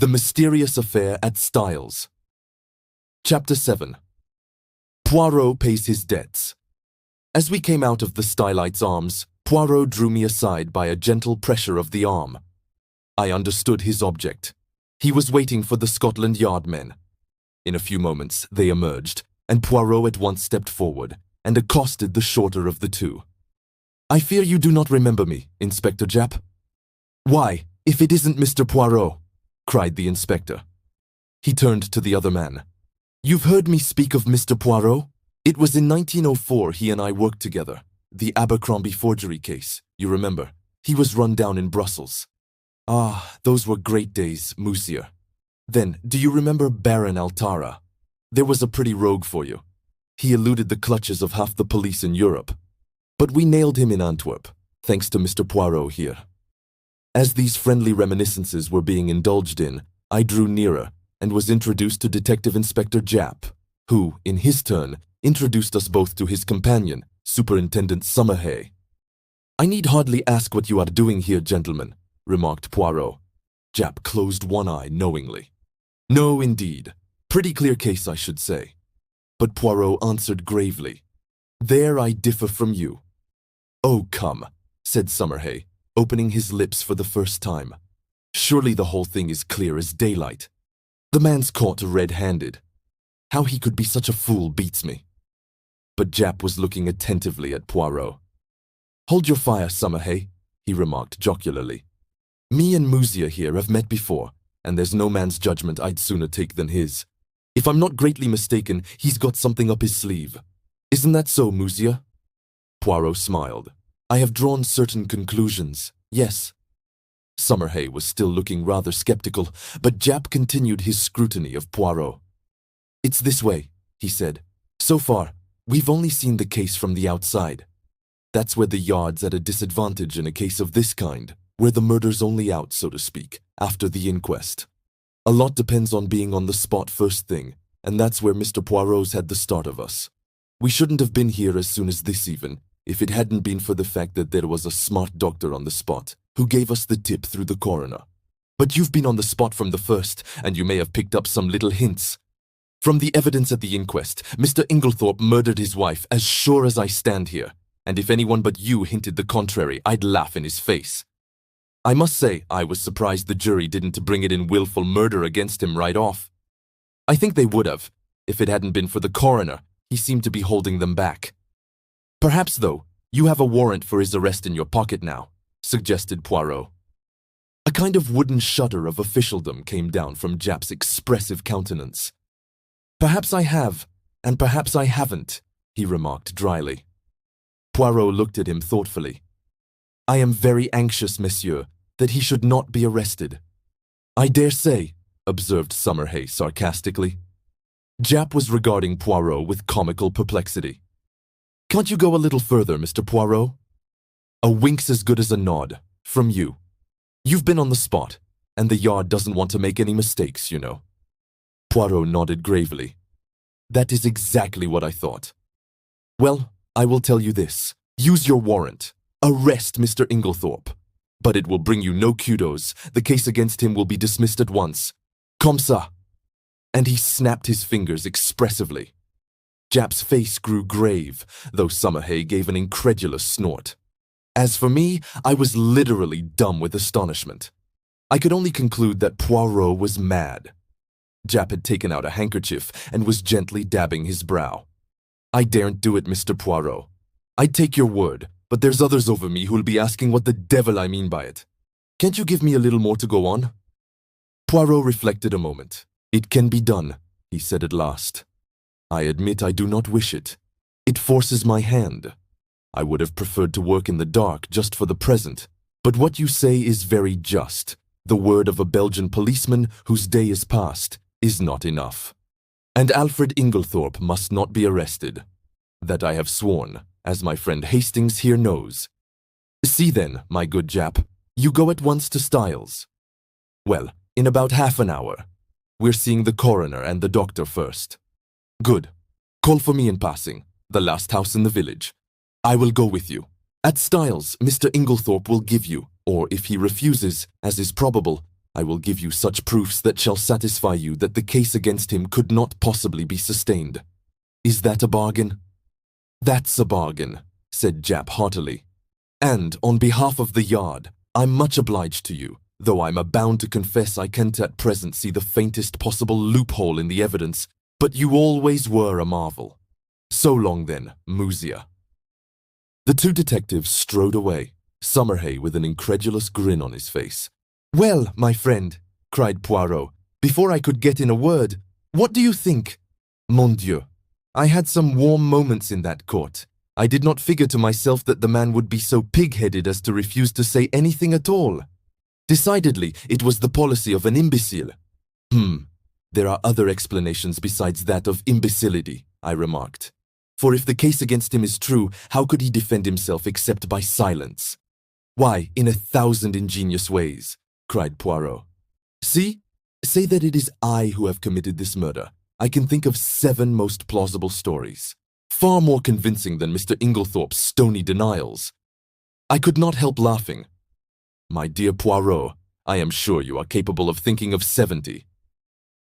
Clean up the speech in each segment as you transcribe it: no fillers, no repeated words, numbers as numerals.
The Mysterious Affair at Styles. Chapter 7. Poirot pays his debts. As we came out of the Stylites' arms, Poirot drew me aside by a gentle pressure of the arm. I understood his object. He was waiting for the Scotland Yard men. In a few moments, they emerged, and Poirot at once stepped forward and accosted the shorter of the two. "I fear you do not remember me, Inspector Japp." "Why, if it isn't Mr. Poirot," cried the inspector. He turned to the other man. "You've heard me speak of Mr. Poirot? It was in 1904 he and I worked together. The Abercrombie forgery case, you remember. He was run down in Brussels. Ah, those were great days, monsieur. Then, do you remember Baron Altara? There was a pretty rogue for you. He eluded the clutches of half the police in Europe. But we nailed him in Antwerp, thanks to Mr. Poirot here." As these friendly reminiscences were being indulged in, I drew nearer and was introduced to Detective Inspector Japp, who, in his turn, introduced us both to his companion, Superintendent Summerhay. "I need hardly ask what you are doing here, gentlemen," remarked Poirot. Japp closed one eye knowingly. "No, indeed. Pretty clear case, I should say." But Poirot answered gravely, "There I differ from you." "Oh, come," said Summerhay, opening his lips for the first time. "Surely the whole thing is clear as daylight. The man's caught red-handed. How he could be such a fool beats me." But Japp was looking attentively at Poirot. "Hold your fire, Summerhay," he remarked jocularly. "Me and Musia here have met before, and there's no man's judgment I'd sooner take than his. If I'm not greatly mistaken, he's got something up his sleeve. Isn't that so, Musia?" Poirot smiled. "I have drawn certain conclusions, yes." Summerhay was still looking rather skeptical, but Japp continued his scrutiny of Poirot. "It's this way," he said. "So far, we've only seen the case from the outside. That's where the Yard's at a disadvantage in a case of this kind, where the murder's only out, so to speak, after the inquest. A lot depends on being on the spot first thing, and that's where Mr. Poirot's had the start of us. We shouldn't have been here as soon as this even, if it hadn't been for the fact that there was a smart doctor on the spot who gave us the tip through the coroner. But you've been on the spot from the first, and you may have picked up some little hints. From the evidence at the inquest, Mr. Inglethorpe murdered his wife as sure as I stand here, and if anyone but you hinted the contrary, I'd laugh in his face. I must say I was surprised the jury didn't bring it in willful murder against him right off. I think they would have, if it hadn't been for the coroner. He seemed to be holding them back. Perhaps, though, you have a warrant for his arrest in your pocket now," suggested Poirot. A kind of wooden shudder of officialdom came down from Japp's expressive countenance. "Perhaps I have, and perhaps I haven't," he remarked dryly. Poirot looked at him thoughtfully. "I am very anxious, monsieur, that he should not be arrested." "I dare say," observed Summerhay sarcastically. Japp was regarding Poirot with comical perplexity. "Can't you go a little further, Mr. Poirot?" "A wink's as good as a nod, from you. You've been on the spot, and the Yard doesn't want to make any mistakes, you know." Poirot nodded gravely. "That is exactly what I thought. Well, I will tell you this. Use your warrant. Arrest Mr. Inglethorpe. But it will bring you no kudos. The case against him will be dismissed at once. Comme ça." And he snapped his fingers expressively. Japp's face grew grave, though Summerhay gave an incredulous snort. As for me, I was literally dumb with astonishment. I could only conclude that Poirot was mad. Japp had taken out a handkerchief and was gently dabbing his brow. "I daren't do it, Mr. Poirot. I'd take your word, but there's others over me who'll be asking what the devil I mean by it. Can't you give me a little more to go on?" Poirot reflected a moment. "It can be done," he said at last. "I admit I do not wish it. It forces my hand. I would have preferred to work in the dark just for the present, but what you say is very just. The word of a Belgian policeman whose day is past is not enough. And Alfred Inglethorpe must not be arrested. That I have sworn, as my friend Hastings here knows. See then, my good Japp, you go at once to Styles. Well, in about half an hour. We're seeing the coroner and the doctor first. Good. Call for me in passing, the last house in the village. I will go with you. At Styles, Mr. Inglethorpe will give you, or if he refuses, as is probable, I will give you such proofs that shall satisfy you that the case against him could not possibly be sustained. Is that a bargain?" "That's a bargain," said Japp heartily. "And on behalf of the Yard, I'm much obliged to you, though I'm bound to confess I can't at present see the faintest possible loophole in the evidence, but you always were a marvel. So long then, Musia." The two detectives strode away, Summerhay with an incredulous grin on his face. "Well, my friend," cried Poirot, before I could get in a word, "what do you think? Mon Dieu, I had some warm moments in that court. I did not figure to myself that the man would be so pig-headed as to refuse to say anything at all. Decidedly, it was the policy of an imbecile." There are other explanations besides that of imbecility," I remarked. "For if the case against him is true, how could he defend himself except by silence?" "Why, in 1,000 ingenious ways," cried Poirot. "See? Say that it is I who have committed this murder. I can think of 7 most plausible stories, far more convincing than Mr. Inglethorpe's stony denials." I could not help laughing. "My dear Poirot, I am sure you are capable of thinking of 70.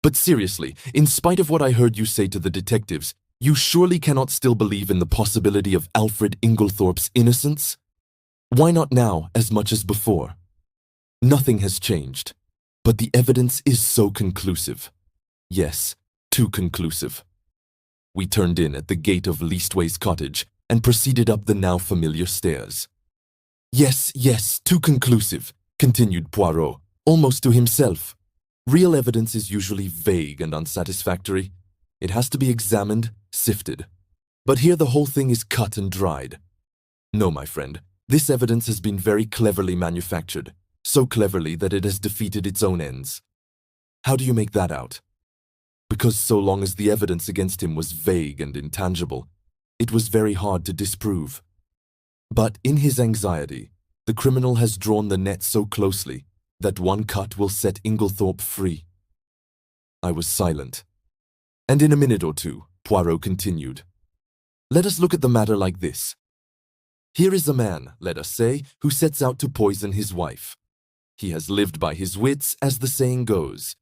But seriously, in spite of what I heard you say to the detectives, you surely cannot still believe in the possibility of Alfred Inglethorpe's innocence? Why not now as much as before? Nothing has changed, but the evidence is so conclusive. Yes, too conclusive." We turned in at the gate of Leastways Cottage and proceeded up the now familiar stairs. Yes, too conclusive," continued Poirot, almost to himself. "Real evidence is usually vague and unsatisfactory. It has to be examined, sifted. But here the whole thing is cut and dried. No, my friend, this evidence has been very cleverly manufactured, so cleverly that it has defeated its own ends." "How do you make that out?" "Because so long as the evidence against him was vague and intangible, it was very hard to disprove. But in his anxiety, the criminal has drawn the net so closely that one cut will set Inglethorpe free." I was silent. And in a minute or two, Poirot continued. "Let us look at the matter like this. Here is a man, let us say, who sets out to poison his wife. He has lived by his wits, as the saying goes.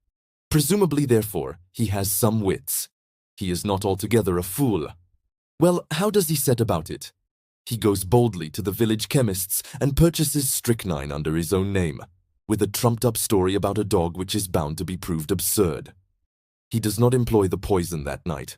Presumably, therefore, he has some wits. He is not altogether a fool. Well, how does he set about it? He goes boldly to the village chemist's and purchases strychnine under his own name, with a trumped-up story about a dog which is bound to be proved absurd. He does not employ the poison that night.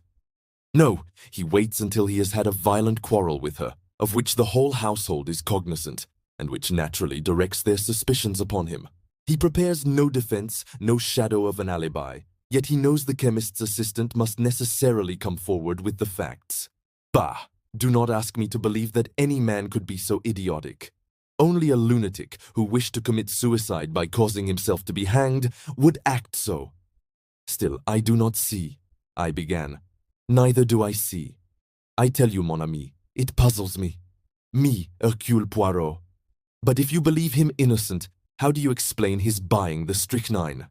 No, he waits until he has had a violent quarrel with her, of which the whole household is cognizant, and which naturally directs their suspicions upon him. He prepares no defense, no shadow of an alibi, yet he knows the chemist's assistant must necessarily come forward with the facts. Bah! Do not ask me to believe that any man could be so idiotic. Only a lunatic who wished to commit suicide by causing himself to be hanged would act so. Still, I do not see, I began. Neither do I see. I tell you, mon ami, it puzzles me. Me, Hercule Poirot. But if you believe him innocent, how do you explain his buying the strychnine?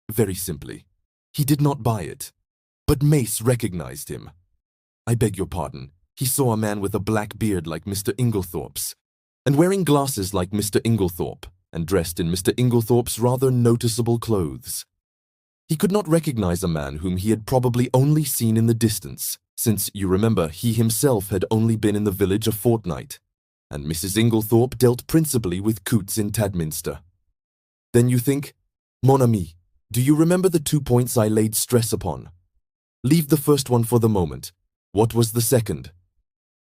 Very simply. He did not buy it. But Mace recognized him. I beg your pardon. He saw a man with a black beard like Mr. Inglethorpe's, and wearing glasses like Mr. Inglethorpe, and dressed in Mr. Inglethorpe's rather noticeable clothes. He could not recognize a man whom he had probably only seen in the distance, since, you remember, he himself had only been in the village a fortnight, and Mrs. Inglethorpe dealt principally with coots in Tadminster. Then you think, mon ami, do you remember the 2 points I laid stress upon? Leave the first one for the moment. What was the second?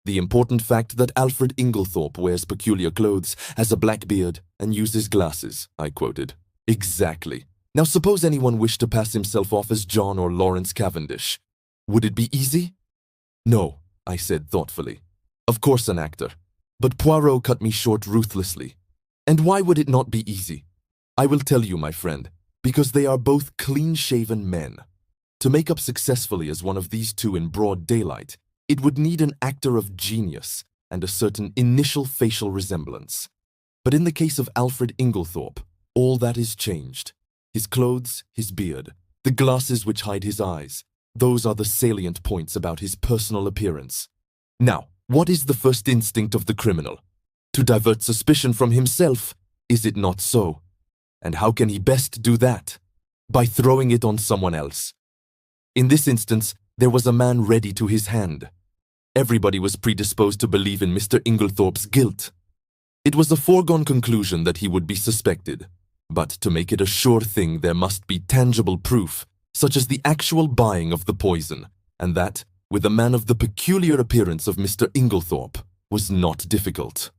The important fact that Alfred Inglethorpe wears peculiar clothes, has a black beard, and uses glasses, I quoted. Exactly. Now suppose anyone wished to pass himself off as John or Lawrence Cavendish. Would it be easy? No, I said thoughtfully. Of course an actor. But Poirot cut me short ruthlessly. And why would it not be easy? I will tell you, my friend, because they are both clean-shaven men. To make up successfully as one of these two in broad daylight, it would need an actor of genius and a certain initial facial resemblance. But in the case of Alfred Inglethorpe, all that is changed. His clothes, his beard, the glasses which hide his eyes, those are the salient points about his personal appearance. Now, what is the first instinct of the criminal? To divert suspicion from himself, is it not so? And how can he best do that? By throwing it on someone else. In this instance, there was a man ready to his hand. Everybody was predisposed to believe in Mr. Inglethorpe's guilt. It was a foregone conclusion that he would be suspected, but to make it a sure thing there must be tangible proof, such as the actual buying of the poison, and that, with a man of the peculiar appearance of Mr. Inglethorpe, was not difficult.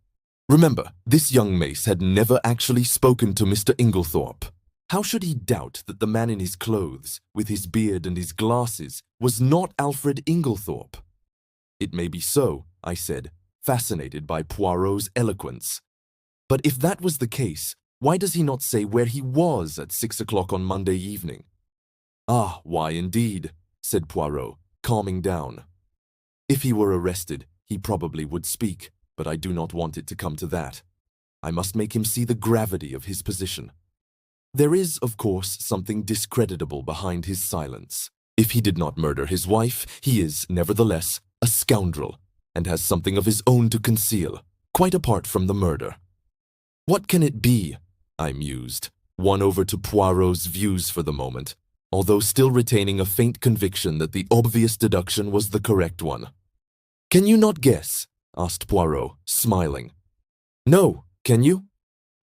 Remember, this young Mace had never actually spoken to Mr. Inglethorpe. How should he doubt that the man in his clothes, with his beard and his glasses, was not Alfred Inglethorpe? It may be so, I said, fascinated by Poirot's eloquence. But if that was the case, why does he not say where he was at 6 o'clock on Monday evening? Ah, why indeed, said Poirot, calming down. If he were arrested, he probably would speak, but I do not want it to come to that. I must make him see the gravity of his position. There is, of course, something discreditable behind his silence. If he did not murder his wife, he is, nevertheless, a scoundrel, and has something of his own to conceal, quite apart from the murder. What can it be? I mused, won over to Poirot's views for the moment, although still retaining a faint conviction that the obvious deduction was the correct one. Can you not guess? Asked Poirot, smiling. No, can you?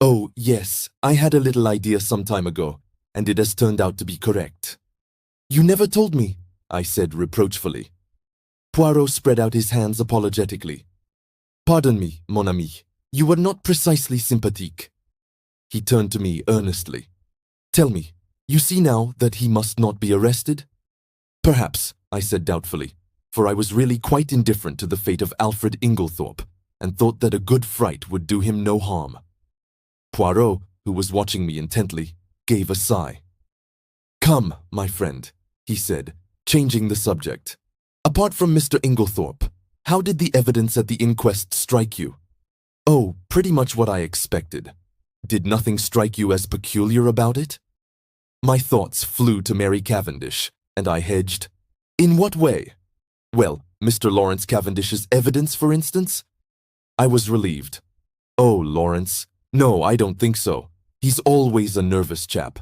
Oh, yes, I had a little idea some time ago, and it has turned out to be correct. You never told me, I said reproachfully. Poirot spread out his hands apologetically. Pardon me, mon ami, you were not precisely sympathique. He turned to me earnestly. Tell me, you see now that he must not be arrested? Perhaps, I said doubtfully, for I was really quite indifferent to the fate of Alfred Inglethorpe, and thought that a good fright would do him no harm. Poirot, who was watching me intently, gave a sigh. Come, my friend, he said, changing the subject. Apart from Mr. Inglethorpe, how did the evidence at the inquest strike you? Oh, pretty much what I expected. Did nothing strike you as peculiar about it? My thoughts flew to Mary Cavendish, and I hedged. In what way? Well, Mr. Lawrence Cavendish's evidence, for instance? I was relieved. Oh, Lawrence. No, I don't think so. He's always a nervous chap.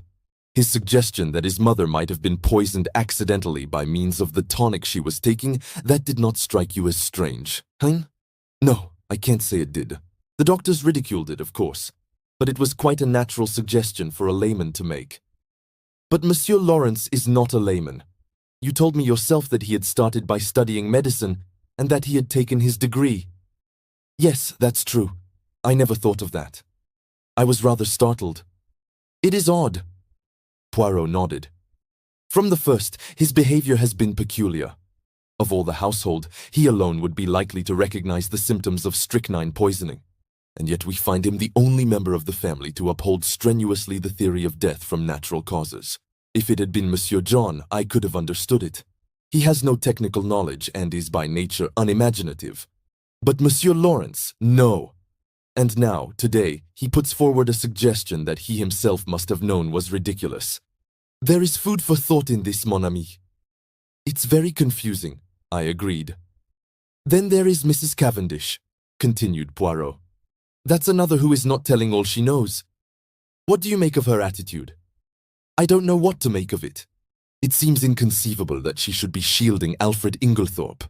His suggestion that his mother might have been poisoned accidentally by means of the tonic she was taking, that did not strike you as strange, huh? No, I can't say it did. The doctors ridiculed it, of course, but it was quite a natural suggestion for a layman to make. But Monsieur Lawrence is not a layman. You told me yourself that he had started by studying medicine and that he had taken his degree. Yes, that's true. I never thought of that. I was rather startled. It is odd. Poirot nodded. From the first, his behavior has been peculiar. Of all the household, he alone would be likely to recognize the symptoms of strychnine poisoning, and yet we find him the only member of the family to uphold strenuously the theory of death from natural causes. If it had been Monsieur John, I could have understood it. He has no technical knowledge and is by nature unimaginative. But Monsieur Lawrence, no. And now, today, he puts forward a suggestion that he himself must have known was ridiculous. There is food for thought in this, mon ami. It's very confusing, I agreed. Then there is Mrs. Cavendish, continued Poirot. That's another who is not telling all she knows. What do you make of her attitude? I don't know what to make of it. It seems inconceivable that she should be shielding Alfred Inglethorpe.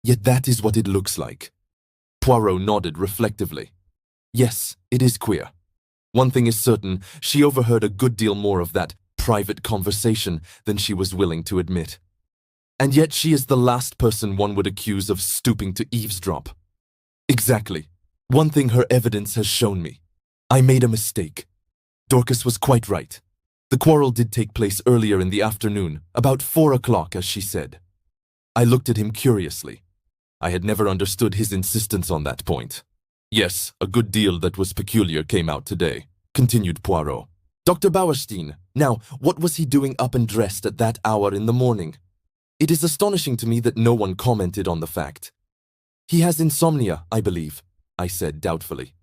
Yet that is what it looks like. Poirot nodded reflectively. Yes, it is queer. One thing is certain, she overheard a good deal more of that private conversation than she was willing to admit. And yet she is the last person one would accuse of stooping to eavesdrop. Exactly. One thing her evidence has shown me. I made a mistake. Dorcas was quite right. The quarrel did take place earlier in the afternoon, about 4 o'clock, as she said. I looked at him curiously. I had never understood his insistence on that point. Yes, a good deal that was peculiar came out today, continued Poirot. Dr. Bauerstein, now, what was he doing up and dressed at that hour in the morning? It is astonishing to me that no one commented on the fact. He has insomnia, I believe, I said doubtfully.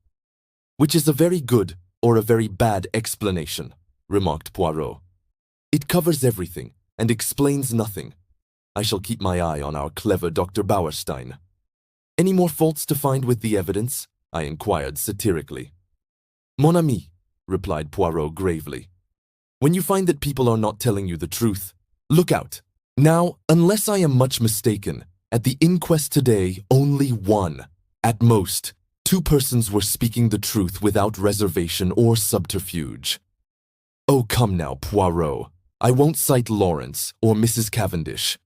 Which is a very good or a very bad explanation, remarked Poirot. It covers everything and explains nothing. I shall keep my eye on our clever Dr. Bauerstein. Any more faults to find with the evidence? I inquired satirically. Mon ami, replied Poirot gravely. "When you find that people are not telling you the truth, look out. Now, unless I am much mistaken, at the inquest today, only one, at most, two persons were speaking the truth without reservation or subterfuge." "Oh, come now, Poirot. I won't cite Lawrence or Mrs. Cavendish.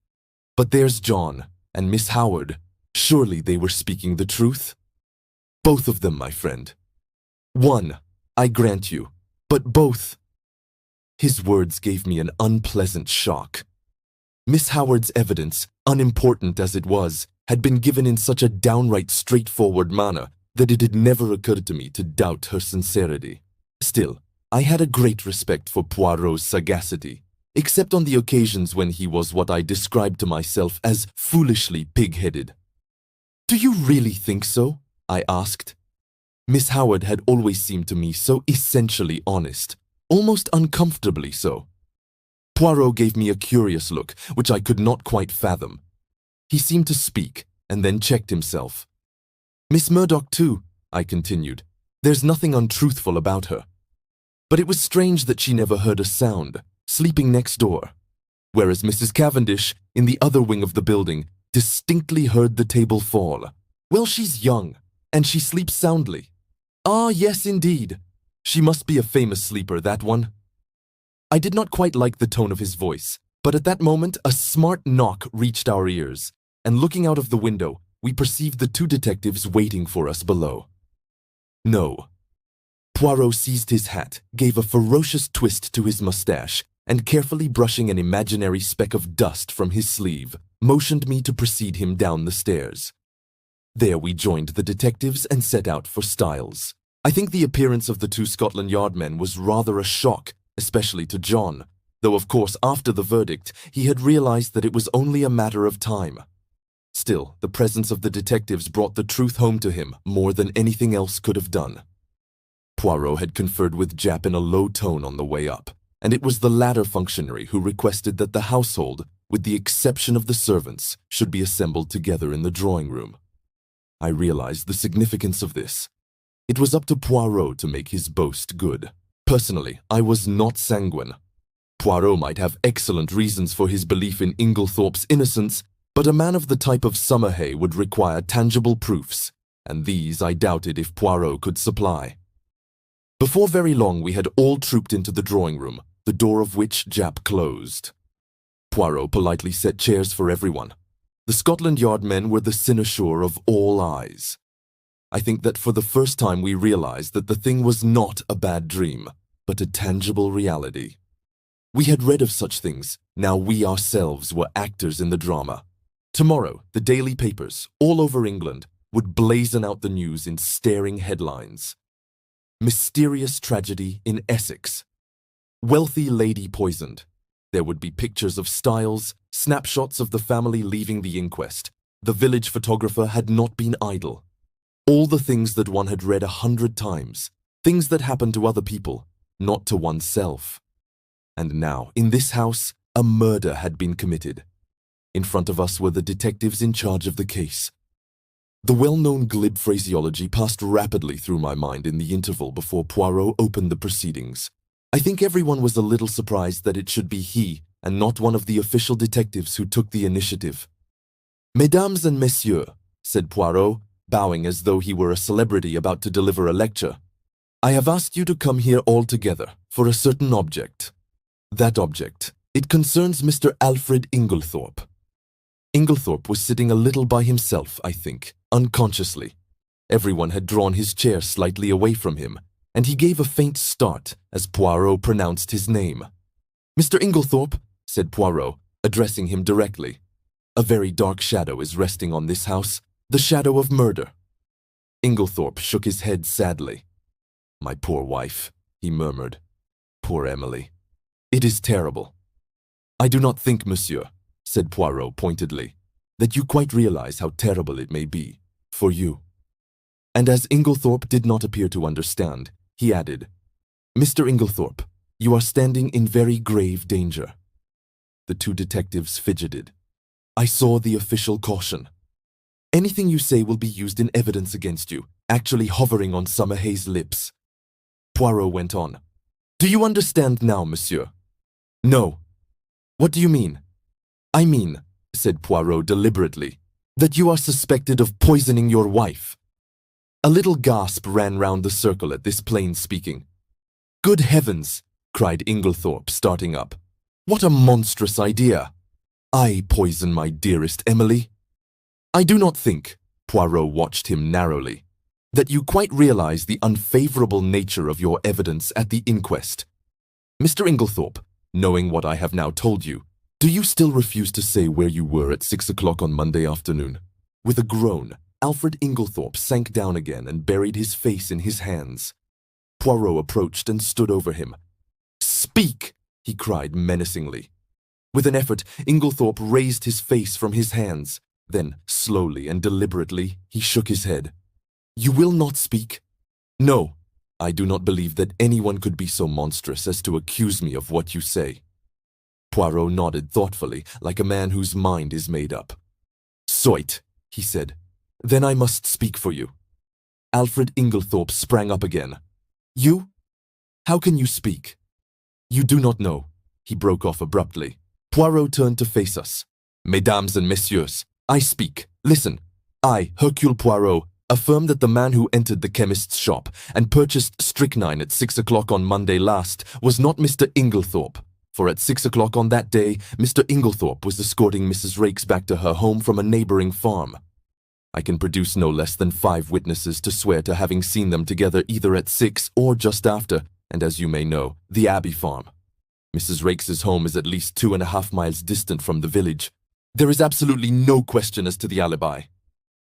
But there's John and Miss Howard. Surely they were speaking the truth?" "Both of them, my friend." "One, I grant you, but both." His words gave me an unpleasant shock. Miss Howard's evidence, unimportant as it was, had been given in such a downright straightforward manner that it had never occurred to me to doubt her sincerity. Still, I had a great respect for Poirot's sagacity, except on the occasions when he was what I described to myself as foolishly pig-headed. "Do you really think so?" I asked. Miss Howard had always seemed to me so essentially honest, almost uncomfortably so. Poirot gave me a curious look, which I could not quite fathom. He seemed to speak, and then checked himself. "Miss Murdoch, too," I continued. "There's nothing untruthful about her. But it was strange that she never heard a sound, sleeping next door, whereas Mrs. Cavendish, in the other wing of the building, distinctly heard the table fall. Well, she's young, and she sleeps soundly. Ah, yes, indeed. She must be a famous sleeper, that one." I did not quite like the tone of his voice, but at that moment a smart knock reached our ears, and looking out of the window, we perceived the two detectives waiting for us below. "No." Poirot seized his hat, gave a ferocious twist to his mustache, and carefully brushing an imaginary speck of dust from his sleeve, motioned me to precede him down the stairs. There we joined the detectives and set out for Styles. I think the appearance of the two Scotland Yard men was rather a shock, especially to John, though of course after the verdict he had realized that it was only a matter of time. Still, the presence of the detectives brought the truth home to him more than anything else could have done. Poirot had conferred with Japp in a low tone on the way up, and it was the latter functionary who requested that the household, with the exception of the servants, should be assembled together in the drawing room. I realized the significance of this. It was up to Poirot to make his boast good. Personally, I was not sanguine. Poirot might have excellent reasons for his belief in Inglethorpe's innocence, but a man of the type of Summerhay would require tangible proofs, and these I doubted if Poirot could supply. Before very long we had all trooped into the drawing room, the door of which Japp closed. Poirot politely set chairs for everyone. The Scotland Yard men were the cynosure of all eyes. I think that for the first time we realized that the thing was not a bad dream, but a tangible reality. We had read of such things, now we ourselves were actors in the drama. Tomorrow, the daily papers, all over England, would blazon out the news in staring headlines. Mysterious tragedy in Essex. Wealthy lady poisoned. There would be pictures of Styles, snapshots of the family leaving the inquest. The village photographer had not been idle. All the things that one had read 100 times, things that happened to other people, not to oneself. And now, in this house, a murder had been committed. In front of us were the detectives in charge of the case. The well-known glib phraseology passed rapidly through my mind in the interval before Poirot opened the proceedings. I think everyone was a little surprised that it should be he and not one of the official detectives who took the initiative. "Mesdames and messieurs," said Poirot, bowing as though he were a celebrity about to deliver a lecture, "I have asked you to come here all together for a certain object. That object, it concerns Mr. Alfred Inglethorpe." Inglethorpe was sitting a little by himself, I think, unconsciously. Everyone had drawn his chair slightly away from him, and he gave a faint start as Poirot pronounced his name. "Mr. Inglethorpe," said Poirot, addressing him directly, "a very dark shadow is resting on this house, the shadow of murder." Inglethorpe shook his head sadly. "My poor wife," he murmured. "Poor Emily. It is terrible." "I do not think, monsieur," said Poirot pointedly, "that you quite realize how terrible it may be, for you." And as Inglethorpe did not appear to understand, he added, "Mr. Inglethorpe, you are standing in very grave danger." The two detectives fidgeted. I saw the official caution. "Anything you say will be used in evidence against you," actually hovering on Summerhay's lips. Poirot went on. Do you understand now, monsieur? No. What do you mean? I mean, said Poirot deliberately, that you are suspected of poisoning your wife. A little gasp ran round the circle at this plain speaking. Good heavens, cried Inglethorpe, starting up. What a monstrous idea! I poison my dearest Emily? I do not think, Poirot watched him narrowly, that you quite realize the unfavorable nature of your evidence at the inquest. Mr. Inglethorpe, knowing what I have now told you, do you still refuse to say where you were at 6 o'clock on Monday afternoon? With a groan, Alfred Inglethorpe sank down again and buried his face in his hands. Poirot approached and stood over him. Speak! He cried menacingly. With an effort, Inglethorpe raised his face from his hands. Then, slowly and deliberately, he shook his head. You will not speak? No, I do not believe that anyone could be so monstrous as to accuse me of what you say. Poirot nodded thoughtfully, like a man whose mind is made up. Soit, he said. Then I must speak for you. Alfred Inglethorpe sprang up again. You? How can you speak? You do not know, he broke off abruptly. Poirot turned to face us. Mesdames and messieurs, I speak. Listen. I, Hercule Poirot, affirm that the man who entered the chemist's shop and purchased strychnine at 6 o'clock on Monday last was not Mr. Inglethorpe, for at 6 o'clock on that day, Mr. Inglethorpe was escorting Mrs. Raikes back to her home from a neighboring farm. I can produce no less than 5 witnesses to swear to having seen them together either at 6 or just after, and as you may know, the Abbey farm. Mrs. Raikes's home is at least 2.5 miles distant from the village. There is absolutely no question as to the alibi.